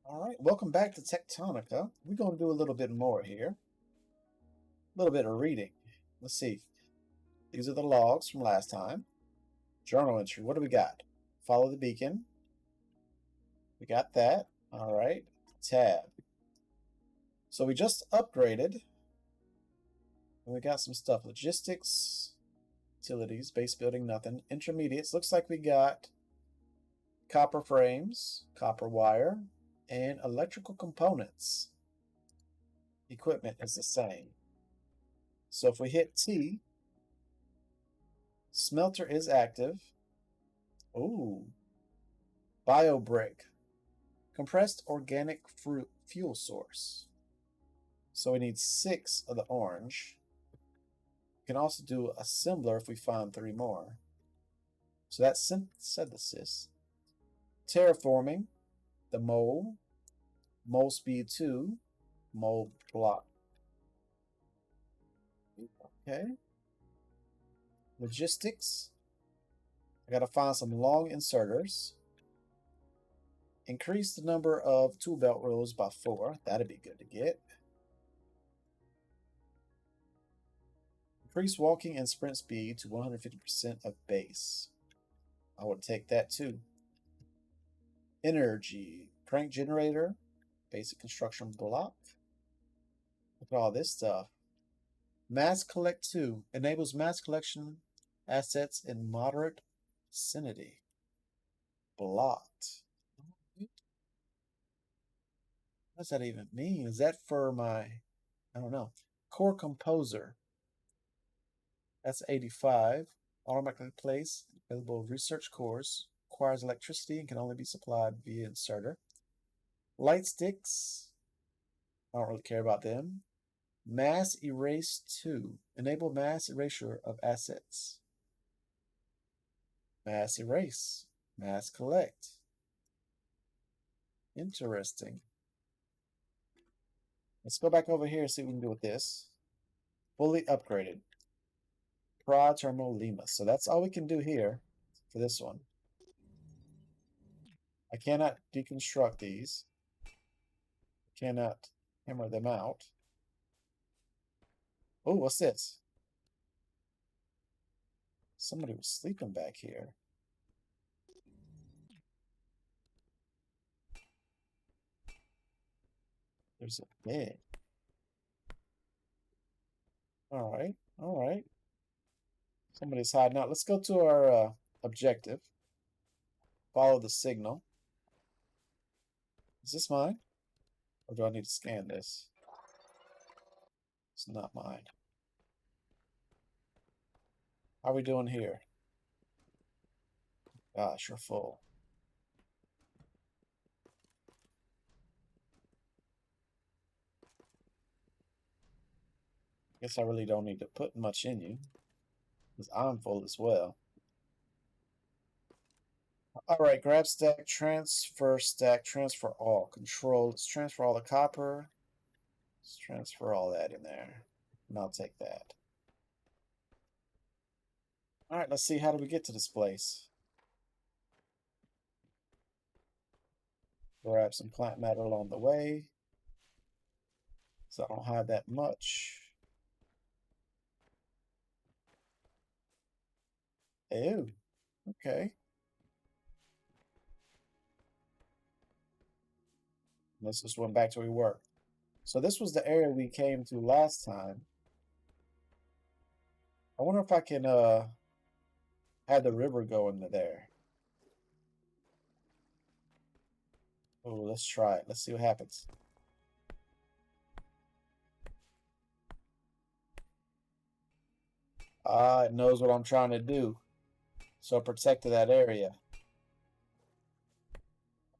All right, welcome back to TechTonica. We're going to do a little bit more here. A little bit of reading. Let's see. These are the logs from last time. Journal entry. What do we got? Follow the beacon. We got that. All right. Tab. So we just upgraded. And we got some stuff. Logistics. Utilities. Base building, nothing. Intermediates. Looks like we got copper frames, copper wire, and electrical components. Equipment is the same. So if we hit T, smelter is active. Ooh. Biobrick. Compressed organic fruit fuel source. So we need 6 of the orange. We can also do assembler if we find 3 more. So that's synthesis. Terraforming. The M.O.L.E. M.O.L.E. speed 2. M.O.L.E. block. Okay. Logistics. I gotta find some long inserters. Increase the number of tool belt rows by 4. That'd be good to get. Increase walking and sprint speed to 150% of base. I would take that too. Energy. Crank generator. Basic construction block. Look at all this stuff. Mass collect 2. Enables mass collection assets in moderate vicinity. Blocked. What does that even mean? Is that for my... I don't know. Core composer. That's 85. Automatically place available research cores. Requires electricity and can only be supplied via inserter. Light sticks. I don't really care about them. Mass erase 2. Enable mass erasure of assets. Mass erase. Mass collect. Interesting. Let's go back over here and see what we can do with this. Fully upgraded. Prod terminal Lima. So that's all we can do here for this one. I cannot deconstruct these. I cannot hammer them out. Oh, what's this? Somebody was sleeping back here. There's a bed. Alright, alright. Somebody's hiding out. Let's go to our objective. Follow the signal. Is this mine? Or do I need to scan this? It's not mine. How are we doing here? Gosh, you're full. Guess I really don't need to put much in you. Because I'm full as well. Alright, grab stack, transfer all. Control. Let's transfer all the copper. Let's transfer all that in there. And I'll take that. Alright, let's see, how do we get to this place? Grab some plant matter along the way. So I don't have that much. Ew. Okay. Let's just went back to where we were. So this was the area we came to last time. I wonder if I can have the river go into there. Oh, let's try it. Let's see what happens. Ah, it knows what I'm trying to do. So it protected that area.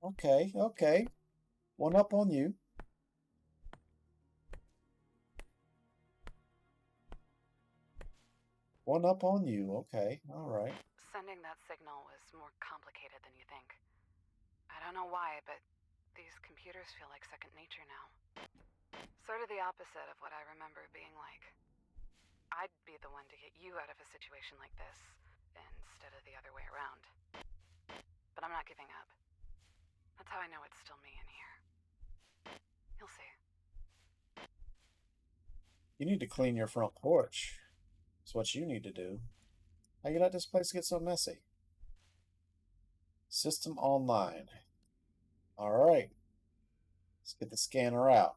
Okay, okay. One up on you. One up on you. Okay, alright. Sending that signal was more complicated than you think. I don't know why, but these computers feel like second nature now. Sort of the opposite of what I remember it being like. I'd be the one to get you out of a situation like this, instead of the other way around. But I'm not giving up. That's how I know it's still me in here. You need to clean your front porch. That's what you need to do. How you let this place get so messy? System online. Alright. Let's get the scanner out.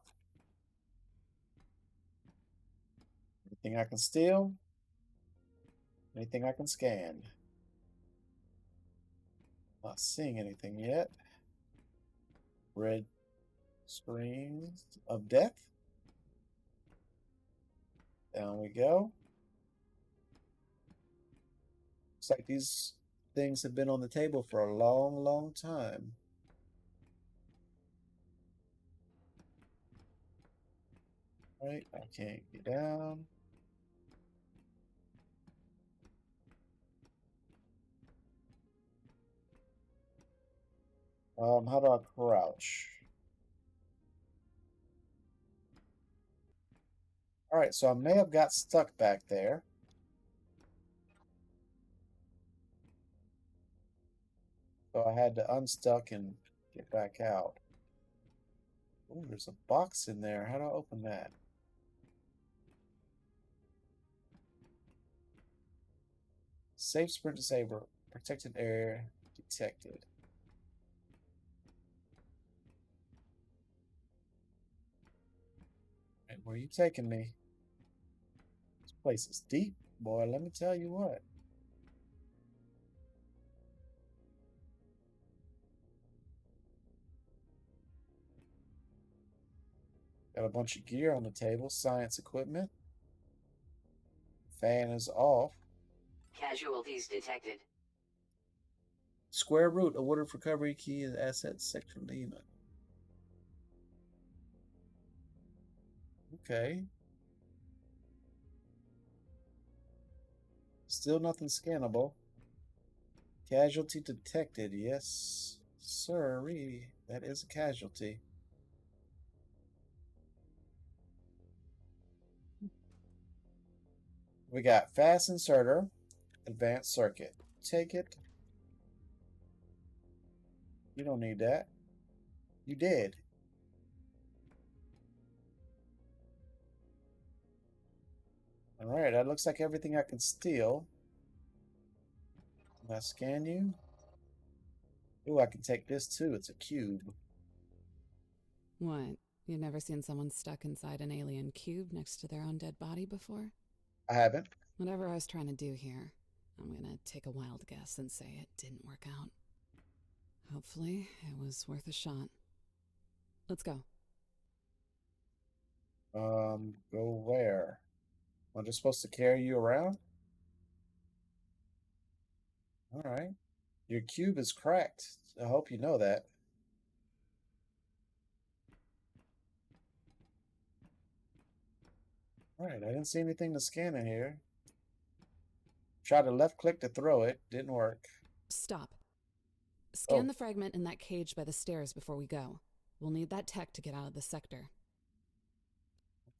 Anything I can steal? Anything I can scan? Not seeing anything yet. Red screens of death. Down we go. Looks like these things have been on the table for a long, long time. Right, I can't get down. How do I crouch? Alright, so I may have got stuck back there. So I had to unstuck and get back out. Oh, there's a box in there. How do I open that? Safe sprint disabled. Protected area detected. And where are you taking me? This place is deep, boy. Let me tell you what. Got a bunch of gear on the table. Science equipment. Fan is off. Casualties detected. Square root. A Woodard recovery key is asset sector Lima. Okay. Still nothing scannable. Casualty detected. Yes, sirree. That is a casualty. We got fast inserter, advanced circuit. Take it. You don't need that. You did. Alright, that looks like everything I can steal. Can I scan you? Ooh, I can take this too. It's a cube. What? You've never seen someone stuck inside an alien cube next to their own dead body before? I haven't. Whatever I was trying to do here, I'm gonna take a wild guess and say it didn't work out. Hopefully, it was worth a shot. Let's go. Go where? I'm just supposed to carry you around? Alright. Your cube is cracked. I hope you know that. Alright, I didn't see anything to scan in here. Tried to left click to throw it. Didn't work. Stop. Scan Oh. the fragment in that cage by the stairs before we go. We'll need that tech to get out of the sector.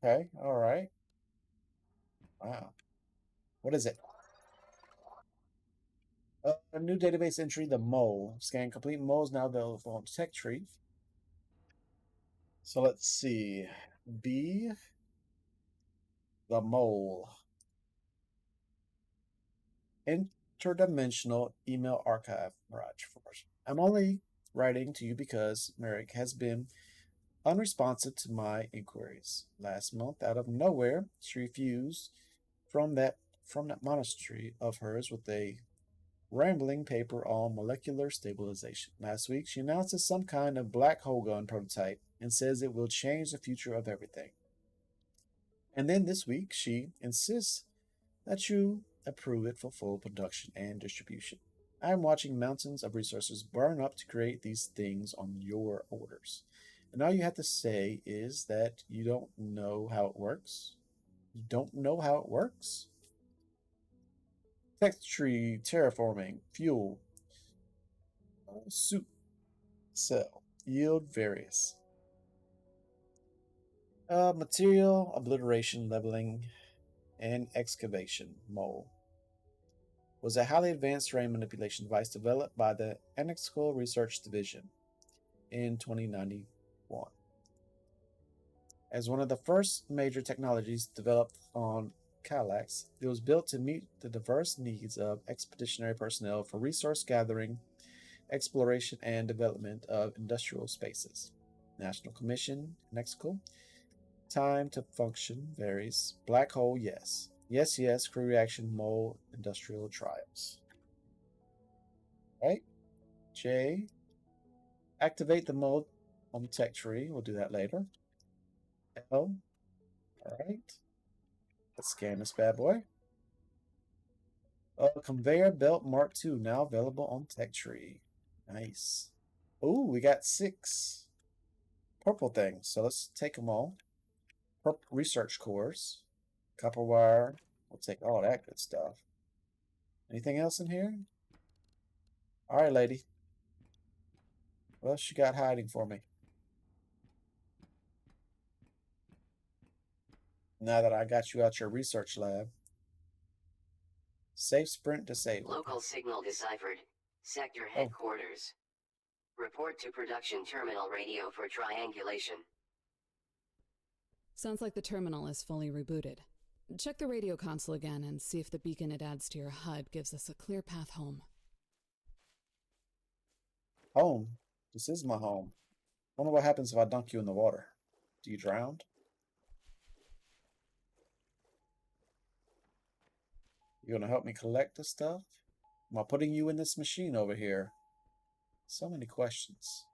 Okay, alright. Wow. What is it? A new database entry, the M.O.L.E. Scan complete. M.O.L.E is now available on TechTree. So let's see. B. The M.O.L.E. Interdimensional email archive. Mirage Force. I'm only writing to you because Merrick has been unresponsive to my inquiries. Last month, out of nowhere, she refused from that monastery of hers with a rambling paper on molecular stabilization. Last week, she announces some kind of black hole gun prototype and says it will change the future of everything. And then this week, she insists that you approve it for full production and distribution. I am watching mountains of resources burn up to create these things on your orders. And all you have to say is that you don't know how it works. You don't know how it works? Text tree, terraforming, fuel, soup, cell, yield various. Material, obliteration, leveling, and excavation, M.O.L.E. was a highly advanced terrain manipulation device developed by the Analytical Research Division in 2091. As one of the first major technologies developed on Calax, it was built to meet the diverse needs of expeditionary personnel for resource gathering, exploration, and development of industrial spaces. National Commission, Mexico. Time to function varies. Black hole, yes. Yes, yes. Crew reaction, M.O.L.E. Industrial trials. Right? J. Activate the M.O.L.E. on the tech tree. We'll do that later. L. Alright. Let's scan this bad boy. Conveyor belt Mark II now available on tech tree. Nice. Oh, we got 6 purple things. So let's take them all. Purple research cores. Copper wire. We'll take all that good stuff. Anything else in here? Alright, lady. What else you got hiding for me? Now that I got you out your research lab. Safe sprint disabled. Local signal deciphered. Sector headquarters. Report to production terminal radio for triangulation. Sounds like the terminal is fully rebooted. Check the radio console again and see if the beacon it adds to your HUD gives us a clear path home. Home? This is my home. Wonder what happens if I dunk you in the water. Do you drown? You gonna help me collect the stuff? Am I putting you in this machine over here? So many questions.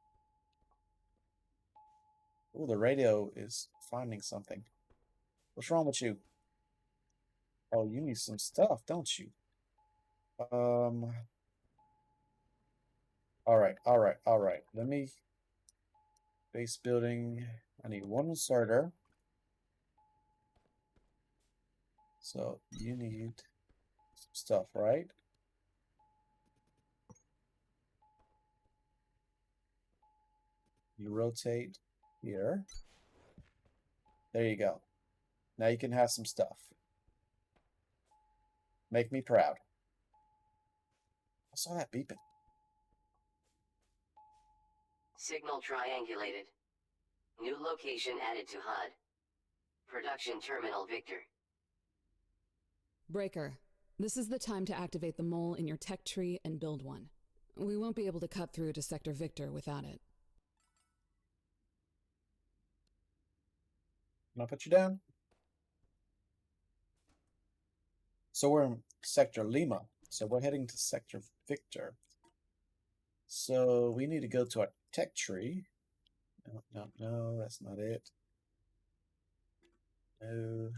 Oh, the radio is finding something. What's wrong with you? Oh, you need some stuff, don't you? Alright. Let me... Base building. I need 1 inserter. So, you need some stuff, right? You rotate here. There you go. Now you can have some stuff. Make me proud. I saw that beeping. Signal triangulated. New location added to HUD. Production terminal Victor. Breaker, this is the time to activate the M.O.L.E. in your tech tree and build one. We won't be able to cut through to Sector Victor without it. Can I put you down? So we're in Sector Lima. So we're heading to Sector Victor. So we need to go to our tech tree. No, that's not it. No.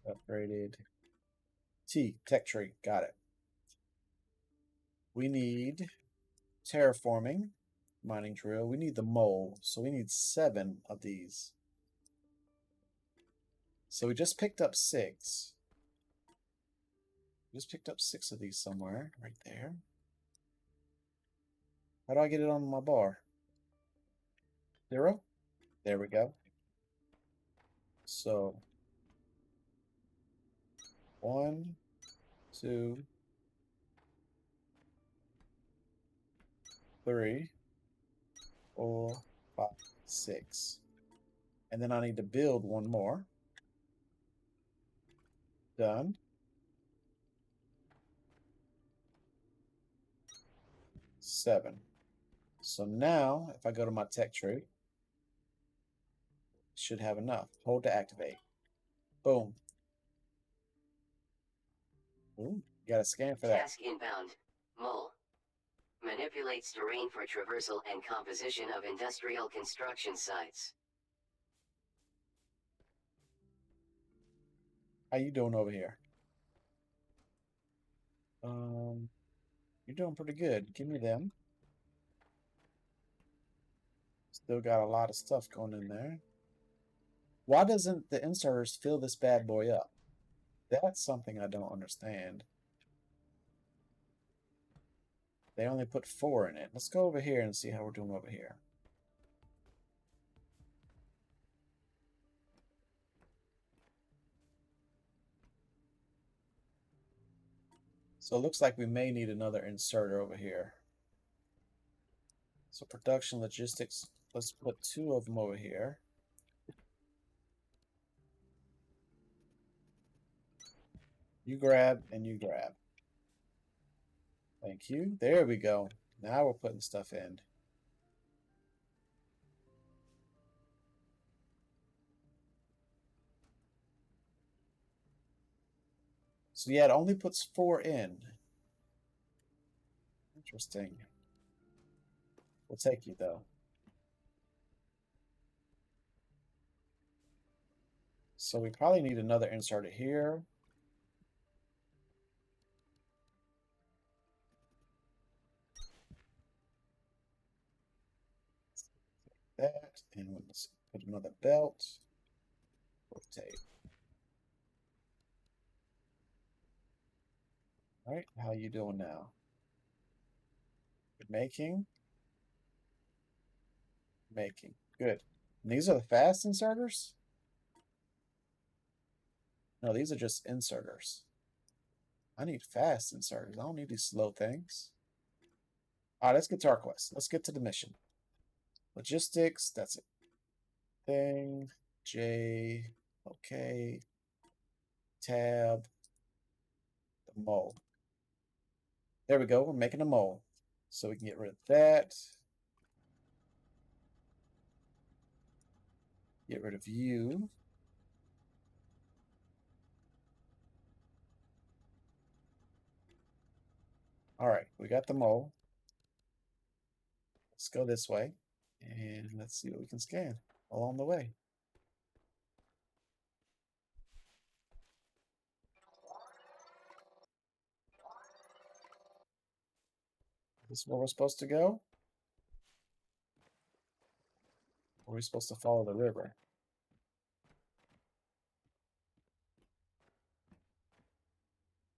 Upgraded. T, tech tree, got it. We need terraforming, mining drill. We need the M.O.L.E. So we need 7 of these. So we just picked up 6. Just picked up 6 of these somewhere, right there. How do I get it on my bar? 0? There we go. So 1, 2, 3, 4, 5, 6. And then I need to build 1 more. Done. 7. So now, if I go to my tech tree, should have enough. Hold to activate. Boom. Ooh, you got a scan for that. Task inbound. M.O.L.E. Manipulates terrain for traversal and composition of industrial construction sites. How you doing over here? You're doing pretty good. Give me them. Still got a lot of stuff going in there. Why doesn't the inserters fill this bad boy up? That's something I don't understand. They only put 4 in it. Let's go over here and see how we're doing over here. So it looks like we may need another inserter over here. So production logistics, let's put 2 of them over here. You grab and you grab. Thank you. There we go. Now we're putting stuff in. So yeah, it only puts 4 in. Interesting. We'll take you though. So we probably need another inserter here. That, and let's put another belt. Rotate. All right, how you doing now? Good making. Making. Good. And these are the fast inserters? No, these are just inserters. I need fast inserters. I don't need these slow things. All right, let's get to our quest. Let's get to the mission. Logistics, that's it. Thing, J, okay. Tab, the M.O.L.E. There we go. We're making a M.O.L.E. So we can get rid of that. Get rid of you. All right, we got the M.O.L.E. Let's go this way. And let's see what we can scan along the way. This is where we're supposed to go? Or are we supposed to follow the river?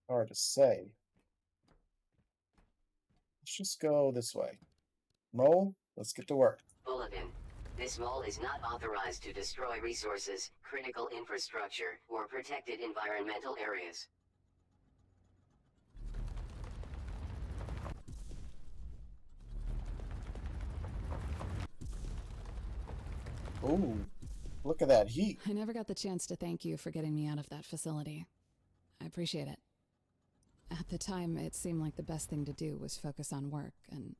Hard to say. Let's just go this way. M.O.L.E., let's get to work. Bulletin. This M.O.L.E is not authorized to destroy resources, critical infrastructure, or protected environmental areas. Ooh, look at that heat. I never got the chance to thank you for getting me out of that facility. I appreciate it. At the time, it seemed like the best thing to do was focus on work and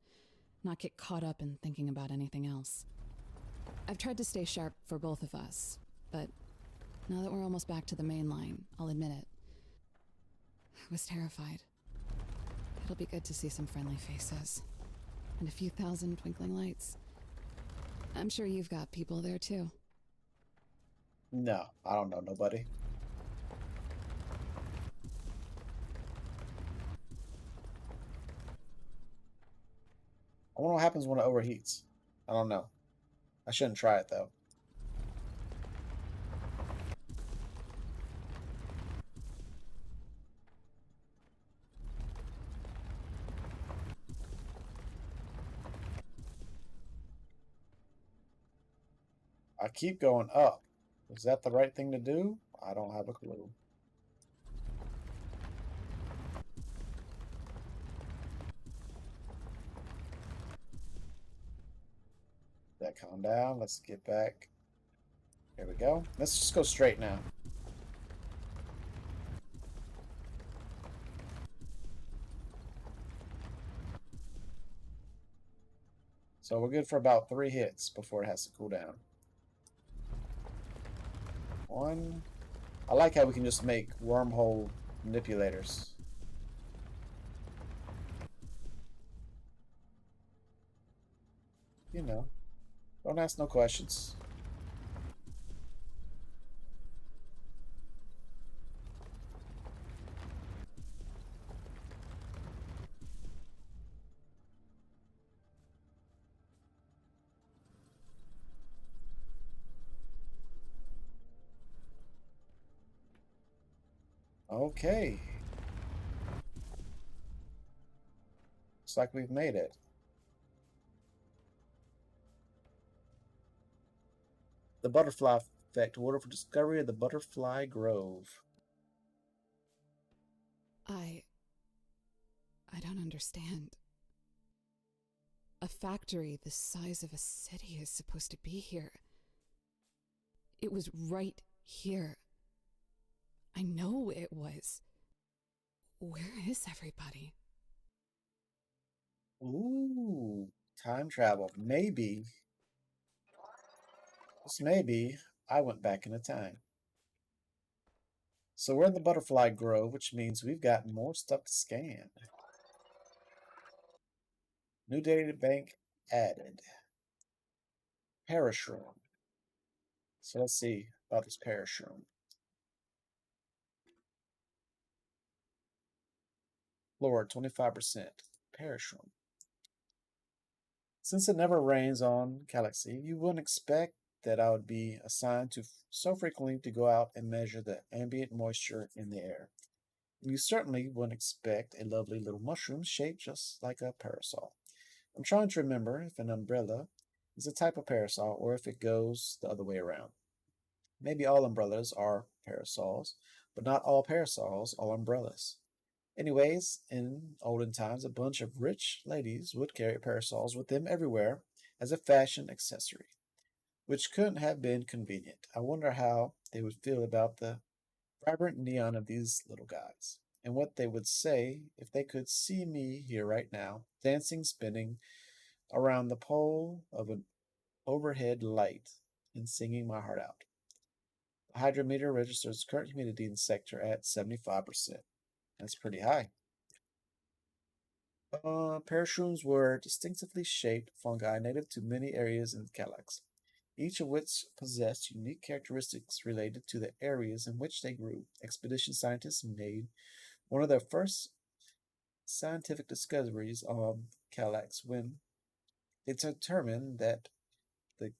not get caught up in thinking about anything else. I've tried to stay sharp for both of us, but now that we're almost back to the main line, I'll admit it. I was terrified. It'll be good to see some friendly faces. And a few thousand twinkling lights. I'm sure you've got people there too. No, I don't know nobody. I wonder what happens when it overheats. I don't know. I shouldn't try it though. I keep going up. Is that the right thing to do? I don't have a clue. That calm down. Let's get back. There we go. Let's just go straight now. So we're good for about 3 hits before it has to cool down. 1. I like how we can just make wormhole manipulators. You know, don't ask no questions. Okay. Looks like we've made it. The butterfly effect. Order for discovery of the butterfly grove. I don't understand. A factory the size of a city is supposed to be here. It was right here. I know it was. Where is everybody? Ooh, time travel. Maybe, just maybe, I went back into time. So we're in the butterfly grove, which means we've got more stuff to scan. New data bank added. Parashroom. So let's see about this parashroom. Floor 25%. Parashroom. Since it never rains on Galaxy, you wouldn't expect that I would be assigned to so frequently to go out and measure the ambient moisture in the air. And you certainly wouldn't expect a lovely little mushroom shaped just like a parasol. I'm trying to remember if an umbrella is a type of parasol or if it goes the other way around. Maybe all umbrellas are parasols, but not all parasols are umbrellas. Anyways, in olden times, a bunch of rich ladies would carry parasols with them everywhere as a fashion accessory, which couldn't have been convenient. I wonder how they would feel about the vibrant neon of these little guys, and what they would say if they could see me here right now, dancing, spinning around the pole of an overhead light and singing my heart out. The hydrometer registers current humidity in the sector at 75%. That's pretty high. Parashrooms were distinctively shaped fungi native to many areas in Calax, each of which possessed unique characteristics related to the areas in which they grew. Expedition scientists made one of their first scientific discoveries on Calax when they determined that the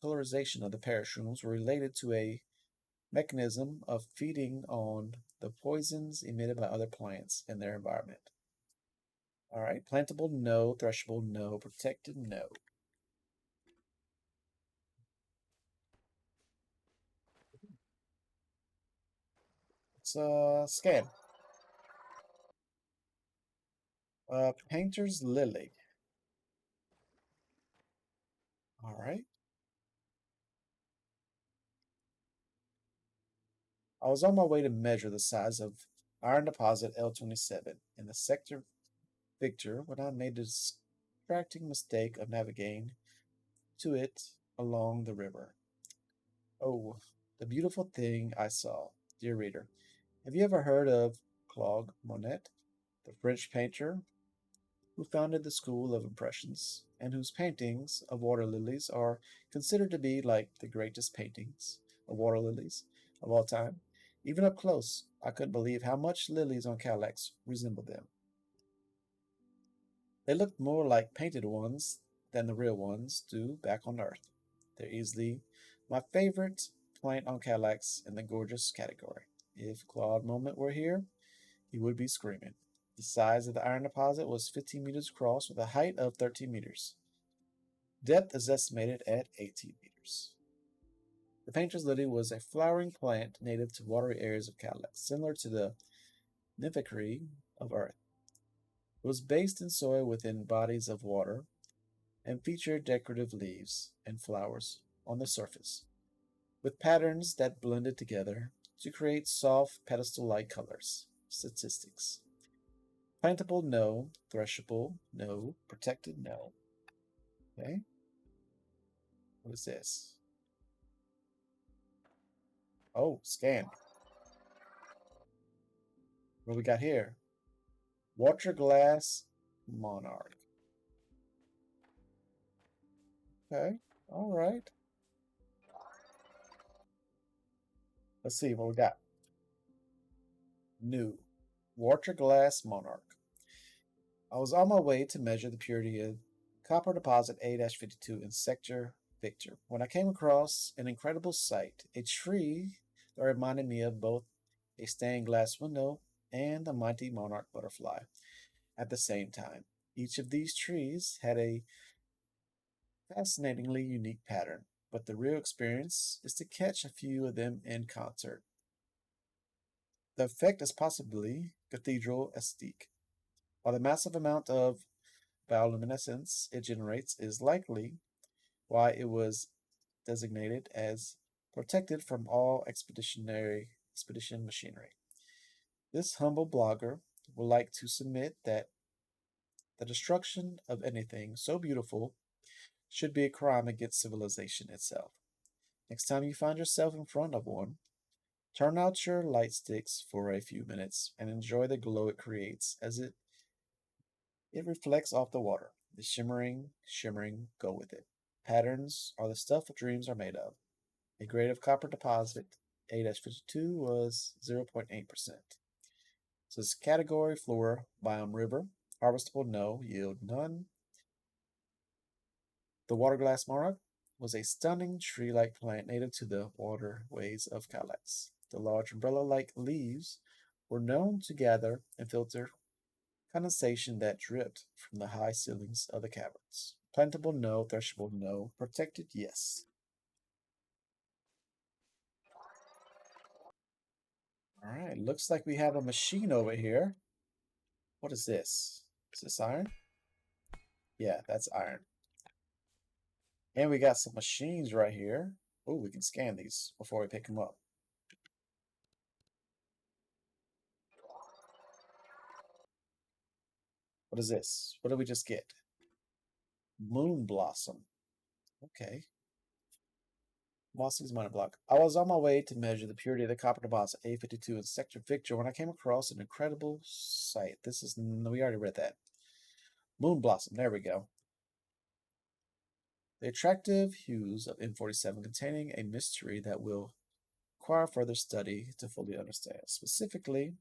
colorization of the parashrooms were related to a mechanism of feeding on the poisons emitted by other plants in their environment. All right, plantable, no. Threshable, no. Protected, no. Let's scan. Painter's Lily. All right. I was on my way to measure the size of iron deposit L27 in the sector Victor when I made the distracting mistake of navigating to it along the river. Oh, the beautiful thing I saw, dear reader. Have you ever heard of Claude Monet, the French painter who founded the School of Impressions, and whose paintings of water lilies are considered to be like the greatest paintings of water lilies of all time? Even up close, I couldn't believe how much lilies on Calax resembled them. They looked more like painted ones than the real ones do back on Earth. They're easily my favorite plant on Calax in the gorgeous category. If Claude Moment were here, he would be screaming. The size of the iron deposit was 15 meters across with a height of 13 meters. Depth is estimated at 18 meters. The painter's lily was a flowering plant native to watery areas of Cadillac, similar to the nymphacry of Earth. It was based in soil within bodies of water and featured decorative leaves and flowers on the surface, with patterns that blended together to create soft pedestal-like colors. Statistics. Plantable, no. Threshable, no. Protected, no. Okay. What is this? Oh, scan. What we got here? Water glass monarch. Okay. All right. Let's see what we got. New. Water glass monarch. I was on my way to measure the purity of copper deposit A-52 in sector Victor when I came across an incredible sight, a tree that reminded me of both a stained glass window and a mighty monarch butterfly at the same time. Each of these trees had a fascinatingly unique pattern, but the real experience is to catch a few of them in concert. The effect is possibly cathedral aesthetic, while the massive amount of bioluminescence it generates is likely why it was designated as protected from all expedition machinery. This humble blogger would like to submit that the destruction of anything so beautiful should be a crime against civilization itself. Next time you find yourself in front of one, turn out your light sticks for a few minutes and enjoy the glow it creates as it reflects off the water. The shimmering go with it. Patterns are the stuff dreams are made of. A grade of copper deposit A-52 was 0.8%. So it's category flora, biome river, harvestable no, yield none. The waterglass monarch was a stunning tree-like plant native to the waterways of Calax. The large umbrella-like leaves were known to gather and filter condensation that dripped from the high ceilings of the caverns. Plantable no, threshable no, protected yes. Alright, looks like we have a machine over here. What is this? Is this iron? Yeah, that's iron. And we got some machines right here. Oh, we can scan these before we pick them up. What is this? What did we just get? Moon Blossom. Okay. Mossy's minor block. I was on my way to measure the purity of the copper deposit A52 in Sector Victor when I came across an incredible sight. We already read that. Moon Blossom. There we go. The attractive hues of M47 containing a mystery that will require further study to fully understand. Specifically,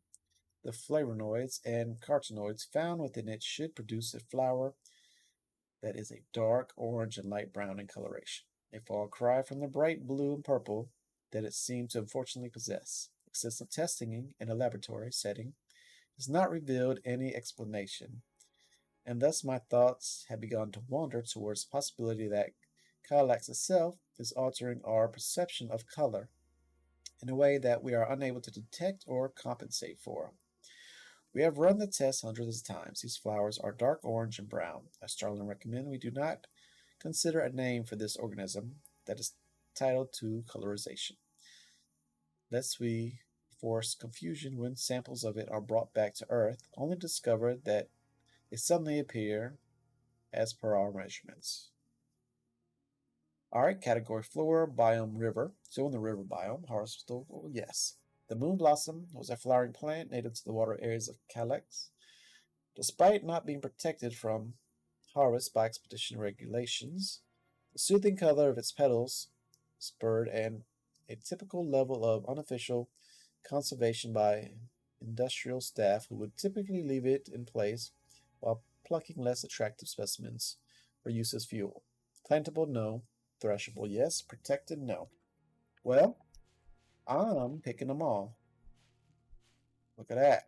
the flavonoids and carotenoids found within it should produce a flower that is a dark orange and light brown in coloration, a far cry from the bright blue and purple that it seemed to unfortunately possess. Extensive testing in a laboratory setting has not revealed any explanation, and thus my thoughts have begun to wander towards the possibility that Calax itself is altering our perception of color in a way that we are unable to detect or compensate for. We have run the test hundreds of times. These flowers are dark orange and brown. I strongly recommend we do not consider a name for this organism that is titled to colorization, lest we force confusion when samples of it are brought back to Earth, only to discover that they suddenly appear as per our measurements. Alright, category flora, biome river. So in the river biome, harvestable, yes. The moon blossom was a flowering plant native to the water areas of Calax. Despite not being protected from harvest by expedition regulations, the soothing color of its petals spurred a typical level of unofficial conservation by industrial staff who would typically leave it in place while plucking less attractive specimens for use as fuel. Plantable, no. Threshable, yes. Protected, no. Well, I'm picking them all. Look at that.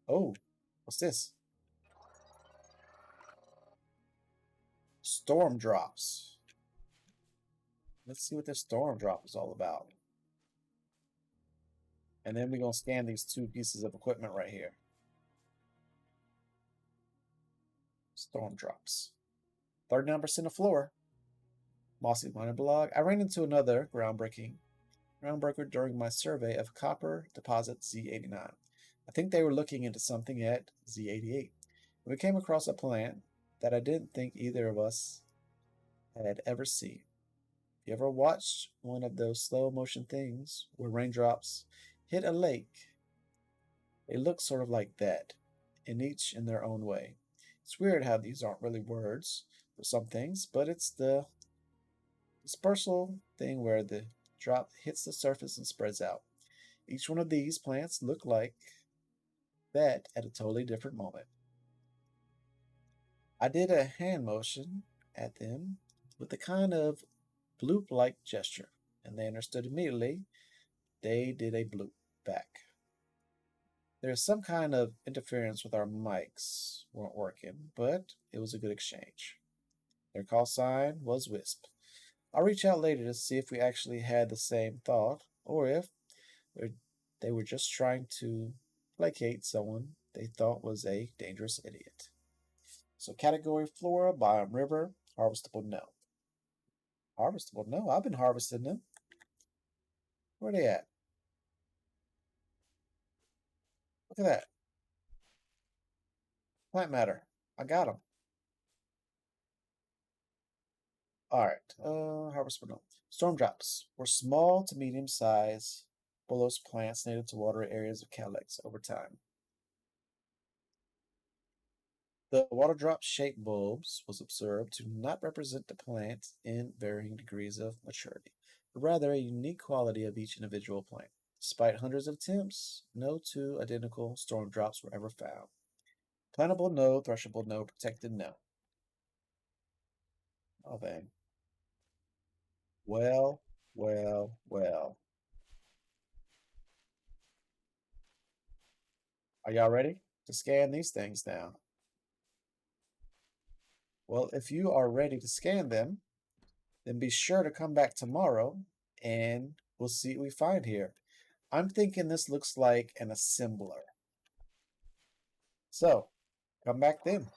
Oh, what's this? Storm drops. Let's see what this storm drop is all about. And then we're going to scan these two pieces of equipment right here. Storm drops. 39% of floor. Mossy Miner blog. I ran into another groundbreaker during my survey of copper deposit Z89. I think they were looking into something at Z88. We came across a plant that I didn't think either of us had ever seen. You ever watched one of those slow motion things where raindrops hit a lake? They look sort of like that, and each in their own way. It's weird how these aren't really words for some things, but it's the dispersal thing where the drop hits the surface and spreads out. Each one of these plants look like that at a totally different moment. I did a hand motion at them with a kind of bloop-like gesture, and they understood immediately. They did a bloop back. There's some kind of interference with our mics weren't working, but it was a good exchange. Their call sign was Wisp. I'll reach out later to see if we actually had the same thought, or if they were just trying to placate someone they thought was a dangerous idiot. So category flora, biome river, harvestable no. Harvestable no? I've been harvesting them. Where they at? Look at that. Plant matter. I got them. Alright, harvestable no. Storm drops were small to medium size bulbous plants native to water areas of calyx over time. The water drop shaped bulbs was observed to not represent the plant in varying degrees of maturity, but rather a unique quality of each individual plant. Despite hundreds of attempts, no two identical storm drops were ever found. Plantable no, threshable no, protected no. Oh, dang. Well, well, well. Are y'all ready to scan these things now? Well, if you are ready to scan them, then be sure to come back tomorrow and we'll see what we find here. I'm thinking this looks like an assembler. So, come back then.